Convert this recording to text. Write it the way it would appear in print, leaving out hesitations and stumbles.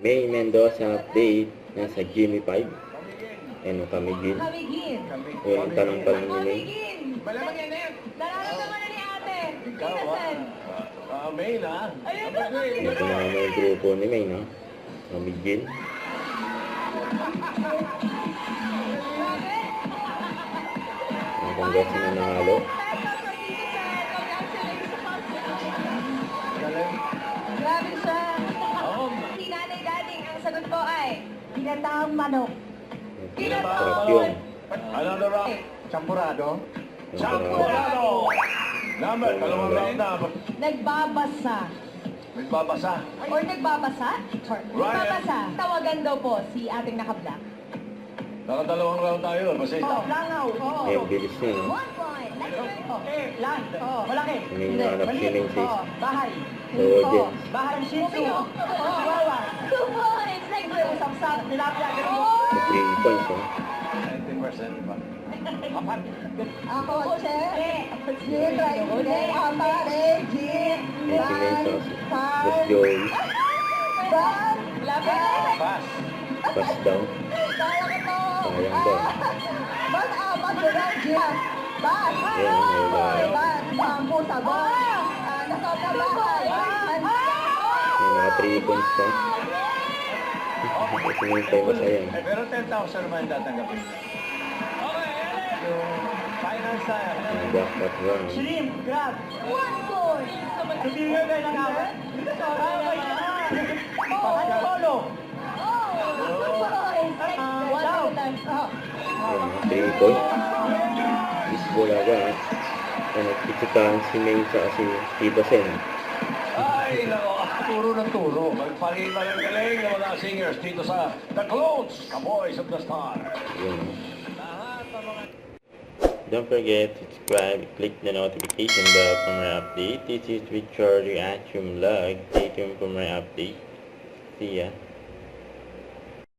May Mendoza update. Nasa Jimmy 5. Ano, Kamigin. Kamigin. Yung tanong pa lang ni May. Kamigin. Malamang yan na yan. Nararamdaman na ni ate. Ikaw, Innocent. May na. Ayun na, Ano tumama yung grupo ni May, no? Kamigin. Ang ganda sila nanalo. Grabe siya. Oo. Si Nanay Daning, ang sagot ko ay ginataang manok. Sarap yun. Another round. Champurado. Champurado. Number, dalawang round na. Nagbabasa. Nagbabasa. Or nagbabasa? Or Ryan. nagbabasa. Tawagan daw po si ating naka-black. Nakadalawang round tayo. Pasensya. langaw. Oo. Eh, bilis niya, no? 1 point. Next turn. Land. Malaki. May nahanap si May sa Bahay. audience. Bahay Shih Tzu. Wawa. 2 points. Next turn. Usap-sap. Tilapia. 3 points, no? 90% pa. Apat. Ako, Che. Jit, right. Apare. Jit. May si May sa Boss Joey. Bang. Lapit. Pass. Pass down. Kaya ko to. Sayang daw. Bang, apat. Jit. Bang. Ayan, may wala. Bang. Sampu sa bang. Nasot na bahay. May naka 3 points pa. Sinintay mo sayang. Pero 10,000 naman tatanggapin. Yung finance tayo. Ang jackpot round. Shrimp, crab. 1 point. Hindi nga kayo nakawin. Solo. Ayan, 3 points. Isbulaga. Ano, itsikaan si May sa si Tito Sen. Ay, nako. Turo ng turo. Magpakita ng galing ng mga singers dito sa The Clones, the Boys of the Star. Yun. Lahat ng mga... Don't forget to subscribe, click the notification bell for my update. This is Richard Reaction Vlog. Stay tuned for my update. See ya.